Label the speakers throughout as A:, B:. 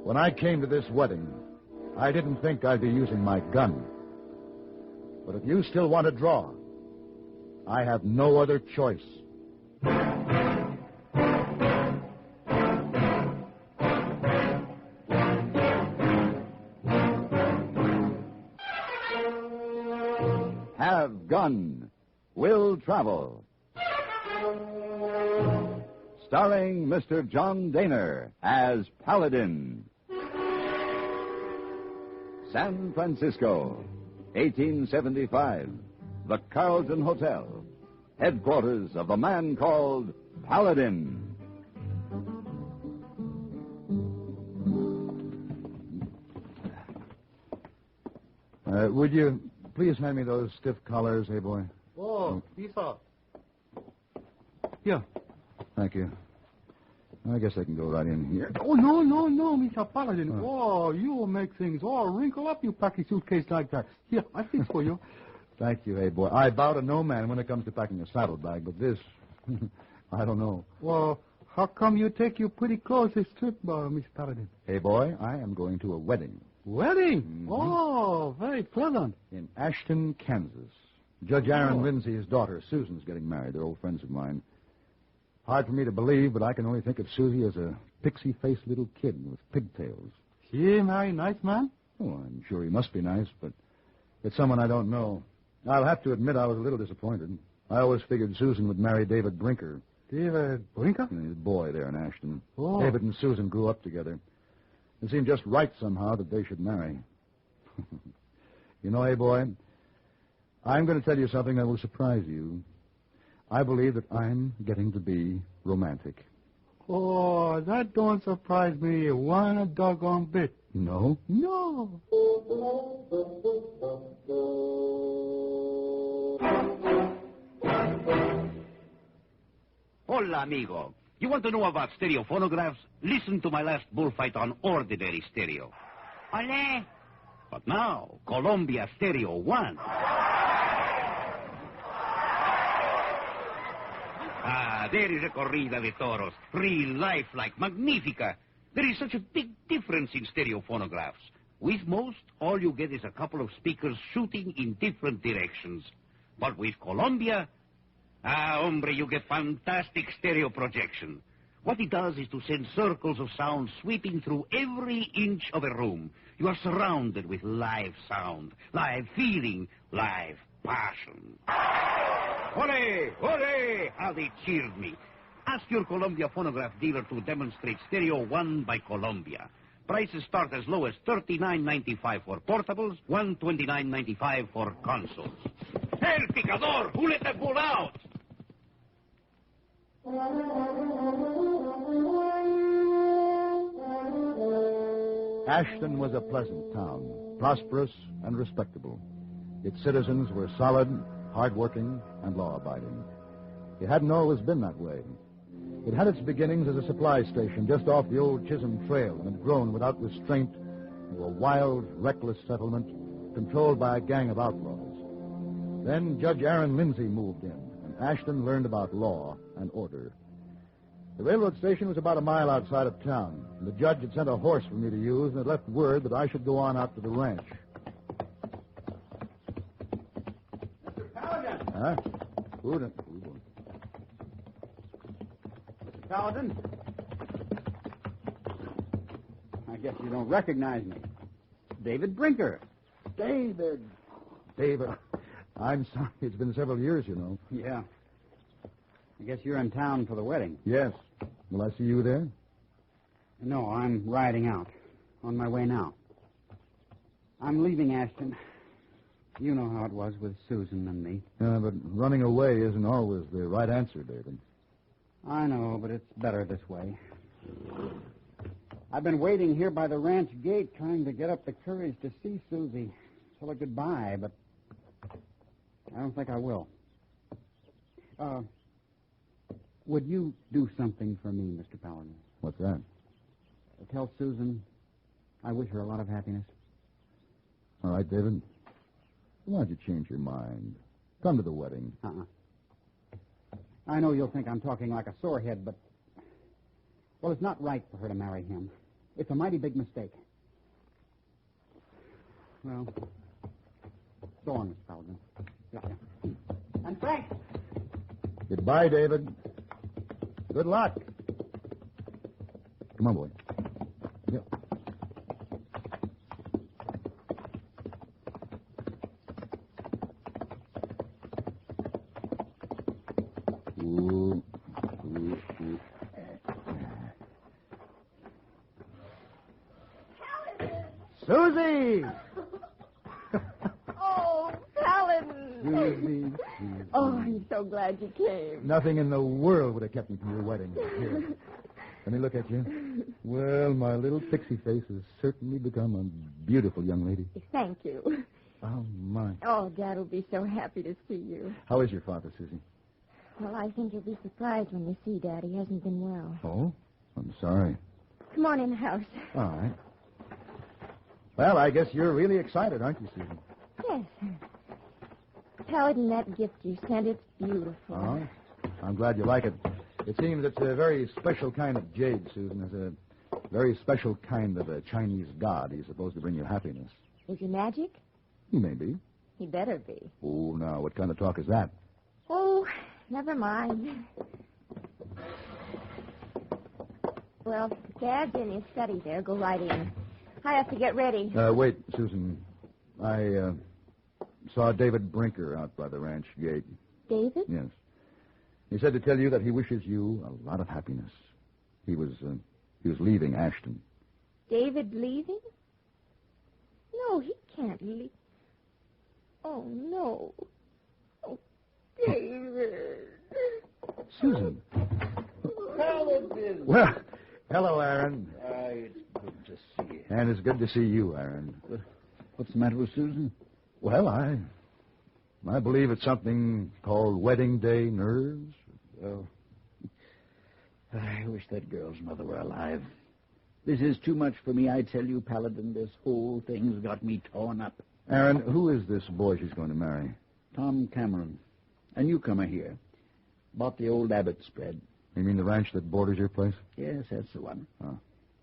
A: When I came to this wedding, I didn't think I'd be using my gun. But if you still want to draw, I have no other choice.
B: Have Gun, Will Travel. Starring Mr. John Daner as Paladin. San Francisco, 1875. The Carlton Hotel, headquarters of the man called Paladin.
A: Would you please hand me those stiff collars, hey, boy?
C: Oh, Esau. Here.
A: Thank you. I guess I can go right in here.
C: Oh, no, Mr. Paladin. Oh, you will make things all wrinkle up, you pack a suitcase like that. Here, I fix for you.
A: Thank you, hey, boy. I bow to no man when it comes to packing a saddlebag, but this, I don't know.
C: Well, how come you take your pretty clothes this trip, Mr. Paladin?
A: Hey, boy, I am going to a wedding.
C: Wedding?
A: Mm-hmm.
C: Oh, very pleasant.
A: In Ashton, Kansas. Judge Aaron Lindsay's daughter, Susan's getting married. They're old friends of mine. Hard for me to believe, but I can only think of Susie as a pixie-faced little kid with pigtails.
C: He very nice man?
A: Oh, I'm sure he must be nice, but it's someone I don't know. I'll have to admit I was a little disappointed. I always figured Susan would marry David Brinker.
C: David Brinker?
A: His boy there in Ashton.
C: Oh.
A: David and Susan grew up together. It seemed just right somehow that they should marry. You know, hey, boy, I'm going to tell you something that will surprise you. I believe that I'm getting to be romantic.
C: Oh, that don't surprise me one doggone bit.
A: No?
C: No.
D: Hola, amigo. You want to know about stereo phonographs? Listen to my last bullfight on ordinary stereo. Ole! But now, Columbia Stereo 1. There is a corrida de toros. Real life-like, magnifica. There is such a big difference in stereo phonographs. With most, all you get is a couple of speakers shooting in different directions. But with Columbia, hombre, you get fantastic stereo projection. What it does is to send circles of sound sweeping through every inch of a room. You are surrounded with live sound, live feeling, live passion. Ole! Ole! How they cheered me. Ask your Columbia phonograph dealer to demonstrate Stereo 1 by Columbia. Prices start as low as $39.95 for portables, $129.95 for consoles. El picador! Who let that bull out?
A: Ashton was a pleasant town, prosperous and respectable. Its citizens were solid, hard-working, and law-abiding. It hadn't always been that way. It had its beginnings as a supply station just off the old Chisholm Trail and had grown without restraint into a wild, reckless settlement controlled by a gang of outlaws. Then Judge Aaron Lindsay moved in, and Ashton learned about law and order. The railroad station was about a mile outside of town, and the judge had sent a horse for me to use and had left word that I should go on out to the ranch.
C: Mr. Paladin!
A: Huh? Who?
C: Mr. Paladin? I guess you don't recognize me. David Brinker.
A: David. I'm sorry. It's been several years, you know.
C: Yeah. I guess you're in town for the wedding.
A: Yes. Will I see you there?
C: No, I'm riding out. On my way now. I'm leaving Ashton. You know how it was with Susan and me.
A: Yeah, but running away isn't always the right answer, David.
C: I know, but it's better this way. I've been waiting here by the ranch gate trying to get up the courage to see Susie. Tell her goodbye, but I don't think I will. Would you do something for me, Mr. Paladin?
A: What's that?
C: Tell Susan I wish her a lot of happiness.
A: All right, David. Why don't you change your mind? Come to the wedding.
C: I know you'll think I'm talking like a sorehead, but... Well, it's not right for her to marry him. It's a mighty big mistake. Well, so long, Mr. Paladin. Yeah. And Frank!
A: Goodbye, David. Good luck. Come on, boy. Yep. Ooh. Susie!
E: Oh, Paladin.
A: Susie.
E: Oh, I'm so glad you came.
A: Nothing in the world would have kept me from your wedding. Here. Let me look at you. Well, my little pixie face has certainly become a beautiful young lady.
E: Thank you.
A: Oh, my.
E: Oh, Dad will be so happy to see you.
A: How is your father, Susie?
E: Well, I think you'll be surprised when you see Dad. He hasn't been well.
A: Oh? I'm sorry.
E: Come on in the house.
A: All right. Well, I guess you're really excited, aren't you, Susan?
E: Yes. Paladin, that gift you sent, it's beautiful.
A: Oh? I'm glad you like it. It seems it's a very special kind of jade, Susan. It's a very special kind of a Chinese god. He's supposed to bring you happiness.
E: Is he magic?
A: Maybe.
E: He better be.
A: Oh, now, what kind of talk is that?
E: Oh, never mind. Well, Dad's in his study there. Go right in. I have to get ready.
A: Wait, Susan. I saw David Brinker out by the ranch gate.
E: David?
A: Yes. He said to tell you that he wishes you a lot of happiness. He was leaving Ashton.
E: David leaving? No, he can't leave. Oh, no. Oh, David.
A: Susan.
F: Paladin.
A: Well, hello, Aaron.
F: It's good to see you.
A: And it's good to see you, Aaron.
F: What's the matter with Susan?
A: Well, I believe it's something called wedding day nerves.
F: Oh. I wish that girl's mother were alive. This is too much for me, I tell you, Paladin. This whole thing's got me torn up.
A: Aaron, who is this boy she's going to marry?
F: Tom Cameron, a newcomer here. Bought the old Abbott spread.
A: You mean the ranch that borders your place?
F: Yes, that's the one.
A: Oh.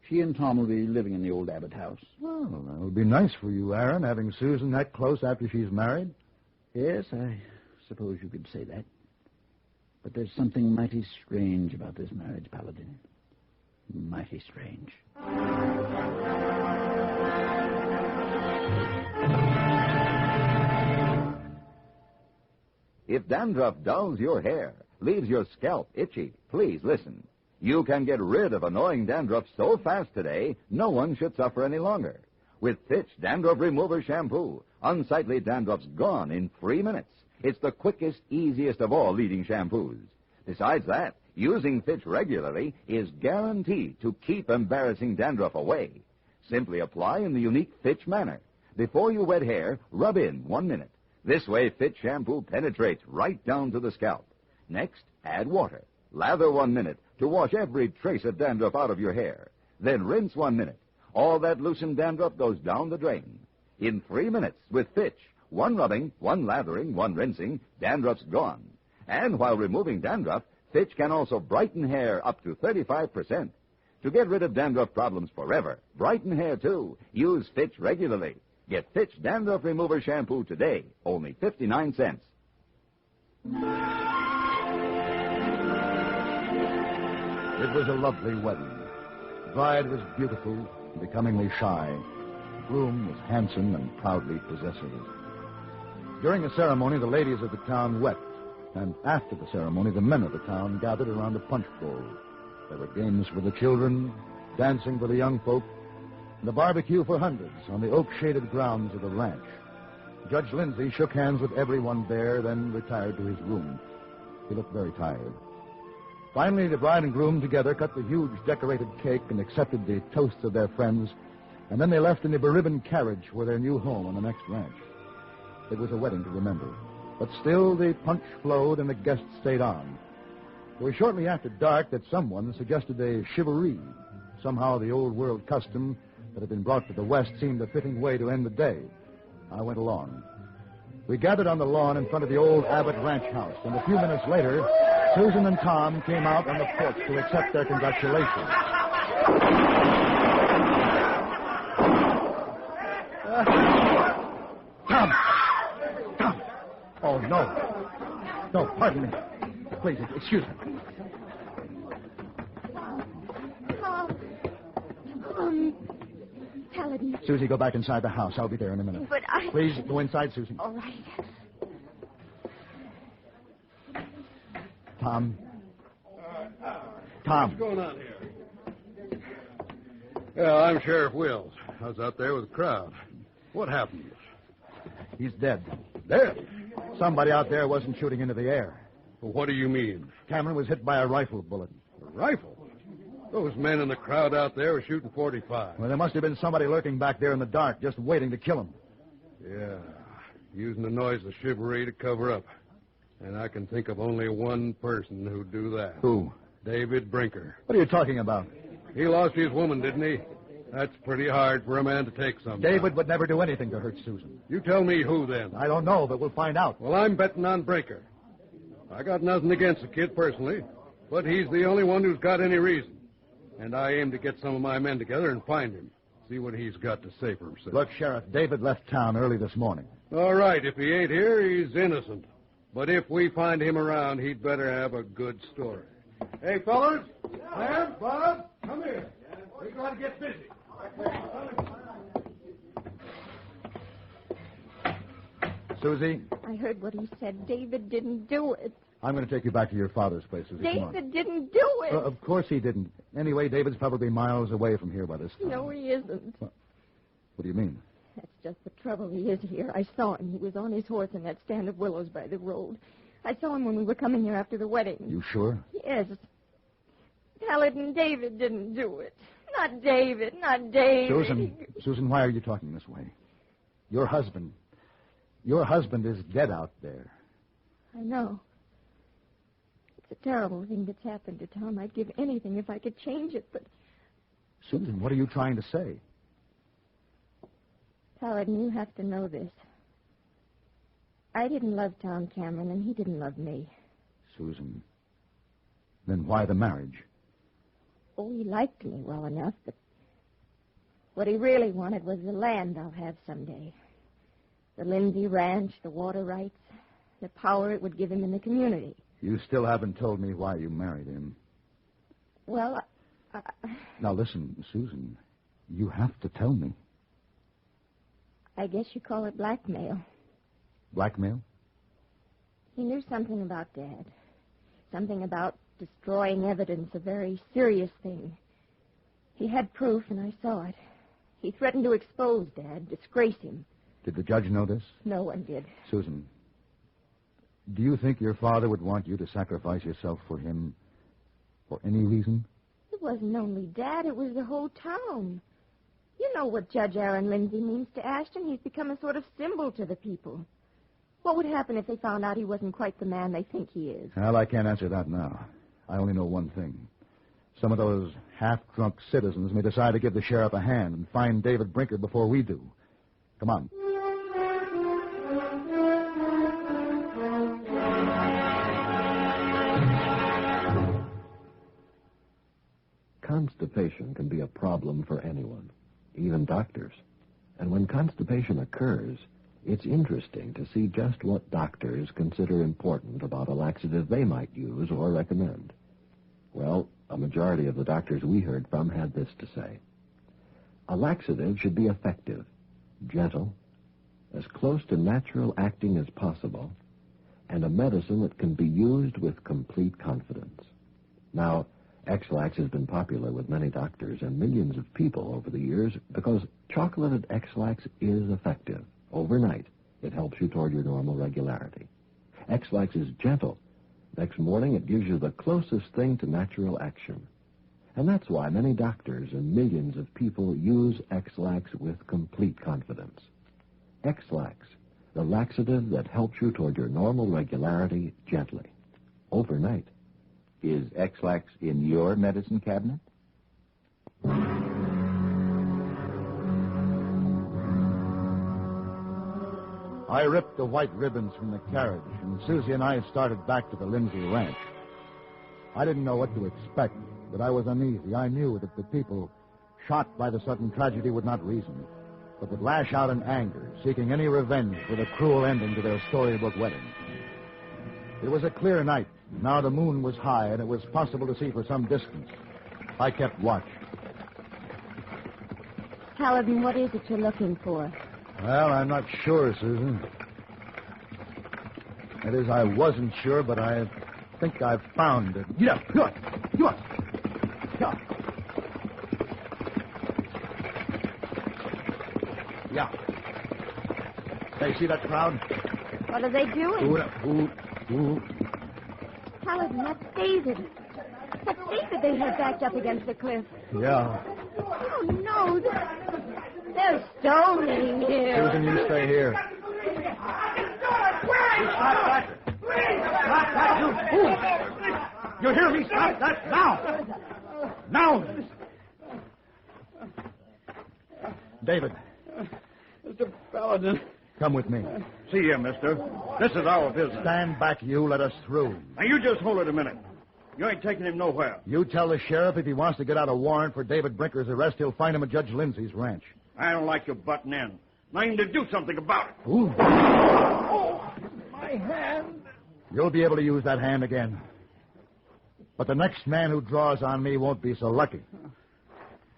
F: She and Tom will be living in the old Abbott house.
A: Well, that would be nice for you, Aaron, having Susan that close after she's married.
F: Yes, I suppose you could say that. But there's something mighty strange about this marriage, Paladin. Mighty strange.
B: If dandruff dulls your hair, leaves your scalp itchy, please listen. You can get rid of annoying dandruff so fast today, no one should suffer any longer. With Fitch Dandruff Remover Shampoo, unsightly dandruff's gone in 3 minutes. It's the quickest, easiest of all leading shampoos. Besides that, using Fitch regularly is guaranteed to keep embarrassing dandruff away. Simply apply in the unique Fitch manner. Before you wet hair, rub in 1 minute. This way, Fitch shampoo penetrates right down to the scalp. Next, add water. Lather 1 minute to wash every trace of dandruff out of your hair. Then rinse 1 minute. All that loosened dandruff goes down the drain. In 3 minutes with Fitch, 1 rubbing, 1 lathering, 1 rinsing, dandruff's gone. And while removing dandruff, Fitch can also brighten hair up to 35%. To get rid of dandruff problems forever, brighten hair too, use Fitch regularly. Get Fitch Dandruff Remover Shampoo today, only 59 cents.
A: It was a lovely wedding. The bride was beautiful and becomingly shy. The groom was handsome and proudly possessive. During the ceremony, the ladies of the town wept, and after the ceremony, the men of the town gathered around the punch bowl. There were games for the children, dancing for the young folk, and a barbecue for hundreds on the oak-shaded grounds of the ranch. Judge Lindsay shook hands with everyone there, then retired to his room. He looked very tired. Finally, the bride and groom together cut the huge decorated cake and accepted the toasts of their friends, and then they left in the beribboned carriage for their new home on the next ranch. It was a wedding to remember, but still the punch flowed and the guests stayed on. It was shortly after dark that someone suggested a shivaree. Somehow the old-world custom that had been brought to the West seemed a fitting way to end the day. I went along. We gathered on the lawn in front of the old Abbott ranch house, and a few minutes later, Susan and Tom came out on the porch to accept their congratulations. Tom! Tom! Oh, no. No, pardon me. Please, excuse me.
E: Paladin.
A: Susie, go back inside the house. I'll be there in a minute.
E: But I...
A: Please, go inside, Susie.
E: All right.
A: Tom. Tom.
G: What's going on here? Yeah, I'm Sheriff Wills. I was out there with the crowd. What happened?
A: He's dead.
G: Dead?
A: Somebody out there wasn't shooting into the air.
G: Well, what do you mean?
A: Cameron was hit by a rifle bullet.
G: A rifle? Those men in the crowd out there were shooting .45.
A: Well, there must have been somebody lurking back there in the dark, just waiting to kill him.
G: Yeah, using the noise of chivalry to cover up. And I can think of only one person who'd do that.
A: Who?
G: David Brinker.
A: What are you talking about?
G: He lost his woman, didn't he? That's pretty hard for a man to take sometimes.
A: David would never do anything to hurt Susan.
G: You tell me who, then.
A: I don't know, but we'll find out.
G: Well, I'm betting on Brinker. I got nothing against the kid personally, but he's the only one who's got any reason. And I aim to get some of my men together and find him. See what he's got to say for himself.
A: Look, Sheriff, David left town early this morning.
G: All right, if he ain't here, he's innocent. But if we find him around, he'd better have a good story. Hey, fellas, Sam, Bob, come here. We're going to get busy.
A: Susie,
E: I heard what he said. David didn't do it.
A: I'm going to take you back to your father's place, Susie. Come on.
E: David didn't do it.
A: Of course he didn't. Anyway, David's probably miles away from here by this time.
E: No, he isn't.
A: What do you mean?
E: That's just the trouble. He is here. I saw him. He was on his horse in that stand of willows by the road. I saw him when we were coming here after the wedding.
A: You sure?
E: Yes. Paladin, David didn't do it. Not David. Not David.
A: Susan, why are you talking this way? Your husband is dead out there.
E: I know. It's a terrible thing that's happened to Tom. I'd give anything if I could change it, but...
A: Susan, what are you trying to say?
E: Paladin, you have to know this. I didn't love Tom Cameron, and he didn't love me.
A: Susan, then why the marriage?
E: Oh, he liked me well enough, but what he really wanted was the land I'll have someday. The Lindsay Ranch, the water rights, the power it would give him in the community.
A: You still haven't told me why you married him.
E: Well,
A: Now listen, Susan, you have to tell me.
E: I guess you call it blackmail.
A: Blackmail?
E: He knew something about Dad. Something about destroying evidence, a very serious thing. He had proof, and I saw it. He threatened to expose Dad, disgrace him.
A: Did the judge know this?
E: No one did.
A: Susan, do you think your father would want you to sacrifice yourself for him for any reason?
E: It wasn't only Dad, it was the whole town. You know what Judge Aaron Lindsay means to Ashton. He's become a sort of symbol to the people. What would happen if they found out he wasn't quite the man they think he is?
A: Well, I can't answer that now. I only know one thing. Some of those half-drunk citizens may decide to give the sheriff a hand and find David Brinker before we do. Come on.
H: Constipation can be a problem for anyone, even doctors. And when constipation occurs, it's interesting to see just what doctors consider important about a laxative they might use or recommend. Well, a majority of the doctors we heard from had this to say. A laxative should be effective, gentle, as close to natural acting as possible, and a medicine that can be used with complete confidence. Now, X-Lax has been popular with many doctors and millions of people over the years because chocolated X-Lax is effective. Overnight, it helps you toward your normal regularity. X-Lax is gentle. Next morning, it gives you the closest thing to natural action. And that's why many doctors and millions of people use X-Lax with complete confidence. X-Lax, the laxative that helps you toward your normal regularity gently, overnight.
B: Is X-Lax in your medicine cabinet?
A: I ripped the white ribbons from the carriage, and Susie and I started back to the Lindsay Ranch. I didn't know what to expect, but I was uneasy. I knew that the people shot by the sudden tragedy would not reason. but would lash out in anger, seeking any revenge for the cruel ending to their storybook wedding. It was a clear night. Now the moon was high, and it was possible to see for some distance. I kept watch.
E: Paladin, what is it you're looking for?
A: Well, I'm not sure, Susan. That is, I wasn't sure, but I think I've found it. Yeah. Hey, see that crowd?
E: What are they doing?
A: Ooh.
E: Paladin, that's David. That's David they had backed up against the cliff.
A: Yeah.
E: Oh, no. They're stoning him.
A: Susan, you stay here.
I: Stop that! Stop that, you fool! You hear me? Stop that now! Now!
A: David,
C: Mr. Paladin.
A: come with me.
I: See here, mister. This is our business.
A: Stand back, you. Let us through.
I: Now, you just hold it a minute. You ain't taking him nowhere.
A: You tell the sheriff if he wants to get out a warrant for David Brinker's arrest, he'll find him at Judge Lindsay's ranch.
I: I don't like your butting in. I need to do something about it.
A: Ooh.
I: Oh, my hand.
A: You'll be able to use that hand again. But the next man who draws on me won't be so lucky.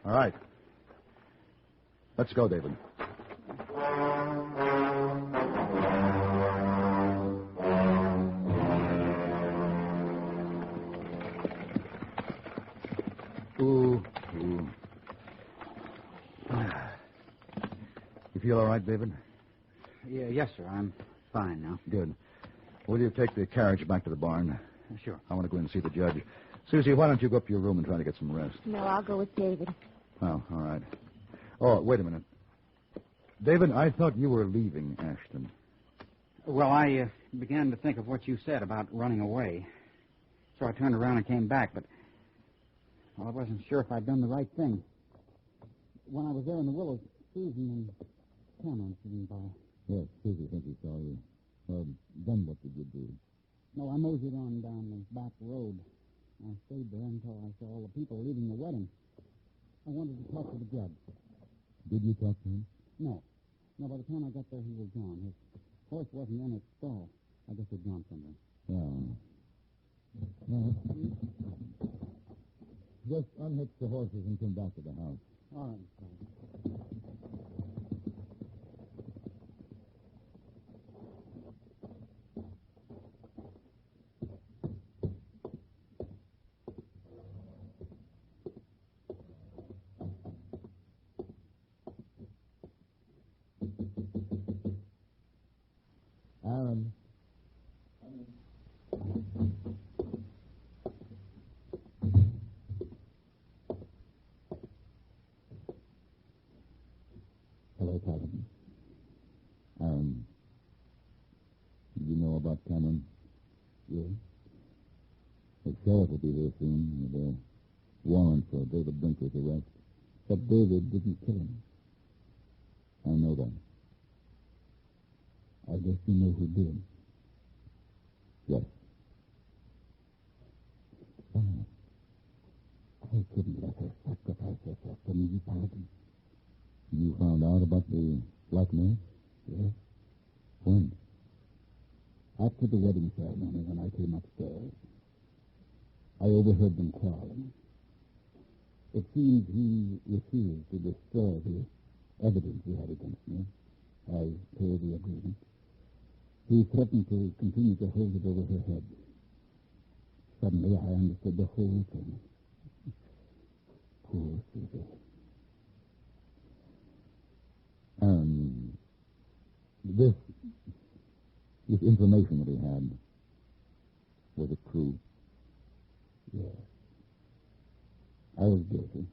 A: All right. Let's go, David. Ooh. You feel all right, David?
C: Yeah, yes, sir. I'm fine now.
A: Good. Will you take the carriage back to the barn?
C: Sure.
A: I want to go in and see the judge. Susie, why don't you go up to your room and try to get some rest?
E: No, I'll go with David.
A: Oh, all right. Oh, wait a minute. David, I thought you were leaving Ashton.
C: Well, I began to think of what you said about running away. So I turned around and came back, but I wasn't sure if I'd done the right thing. When I was there in the willows, Susan and Cameron sitting by.
A: Yes, Susie thinks he saw you. Then what did you do?
C: No, I moseyed on down the back road. I stayed there until I saw all the people leaving the wedding. I wanted to talk to the judge.
A: Did you talk to him?
C: No. No, by the time I got there, he was gone. His horse wasn't in its stall. I guess he'd gone somewhere.
A: Yeah. Just unhitch the horses and come back to the house.
C: All right.
A: Aaron. Hello, Paladin. Aaron. Did you know about Cameron? Yes. The sheriff will be there soon with a warrant for David Brinker's arrest. But David didn't kill him. I know that. I guess you know who did. Yes. I couldn't let her sacrifice herself for me, Paladin. You found out about the blackmail? Yes. When? After the wedding ceremony, when I came upstairs. I overheard them quarreling. It seems he refused to destroy the evidence he had against me, as per the agreement. He threatened to continue to hold it over her head. Suddenly, I understood the whole thing. Poor Susie. This information that he had, was it true? Yes. I was guilty.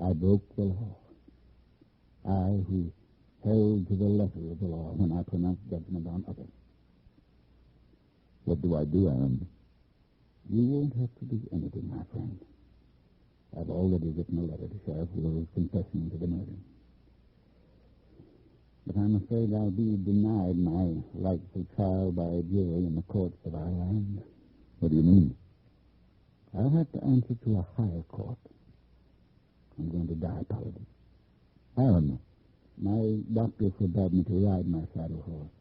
A: I broke the law. I who held to the letter of the law when I pronounced judgment on others. What do I do, Aaron? You won't have to do anything, my friend. I've already written a letter to Sheriff Will's confessing to the murder. But I'm afraid I'll be denied my rightful trial by a jury in the courts of our land. What do you mean? I'll have to answer to a higher court. I'm going to die, Paladin. Aaron,
J: My doctor forbade me to ride my saddle horse.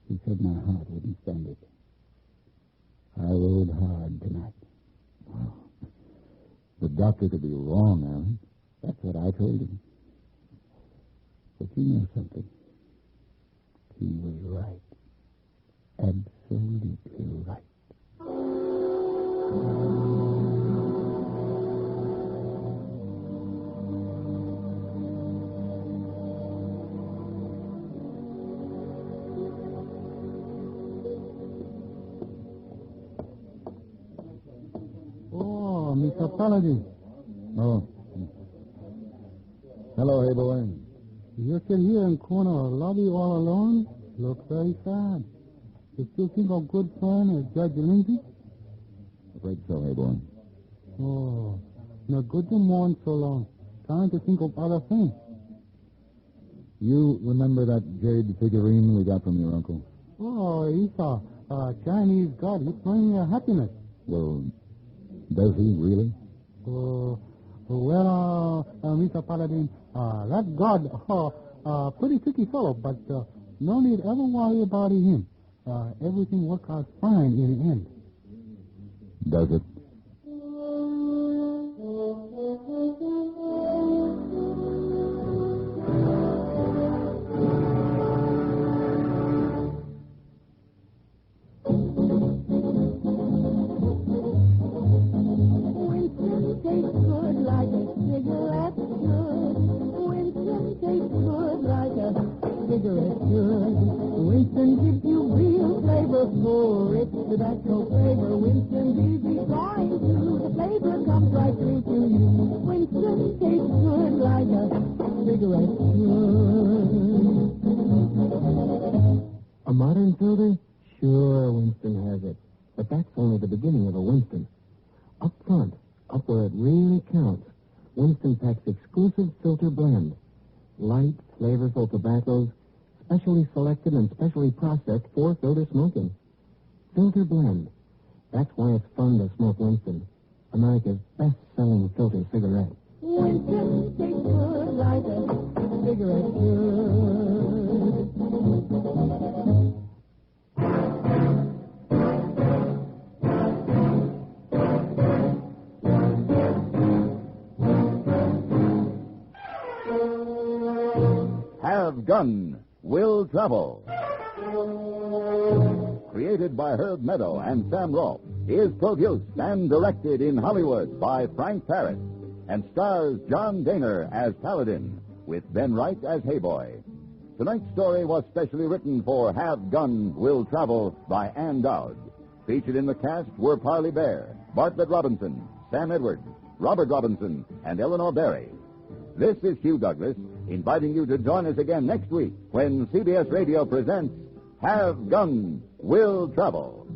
J: He said my heart wouldn't stand it. I rode hard tonight.
A: Wow. The doctor could be wrong, Alan.
J: That's what I told him. But you know something? He was right. Absolutely right. Oh, Mr. Paladin.
A: Oh. Hello, hey boy.
J: You sit here in corner of the lobby all alone? Look very sad. You still think of good friend Judge Lindsay?
A: Afraid so, hey boy.
J: Oh, not good to mourn so long. Trying to think of other things.
A: You remember that jade figurine we got from your uncle?
J: Oh, he's a Chinese god. He's bringing your happiness.
A: Well, does he really?
J: Oh, well, Mr. Paladin, that god, pretty tricky fellow, but no need ever worry about him. Everything works out fine in the end.
A: Does it?
J: Winston gives you real flavor for its tobacco flavor. Winston's easy going to. The flavor comes right through to you. Winston tastes good like a cigarette should.
H: A modern filter? Sure, Winston has it. But that's only the beginning of a Winston. Up front, up where it really counts, Winston packs exclusive filter blend. Light, flavorful tobaccos, specially selected and specially processed for filter smoking. Filter blend. That's why it's fun to smoke Winston, America's best-selling filter cigarette.
J: Winston tastes good like a cigarette should.
B: Have Gun Will Travel. Created by Herb Meadow and Sam Rolfe, is produced and directed in Hollywood by Frank Paris, and stars John Daner as Paladin, with Ben Wright as Hayboy. Tonight's story was specially written for Have Gun Will Travel by Ann Dowd. Featured in the cast were Parley Bear, Bartlett Robinson, Sam Edwards, Robert Robinson, and Eleanor Berry. This is Hugh Douglas, inviting you to join us again next week when CBS Radio presents Have Gun Will Travel.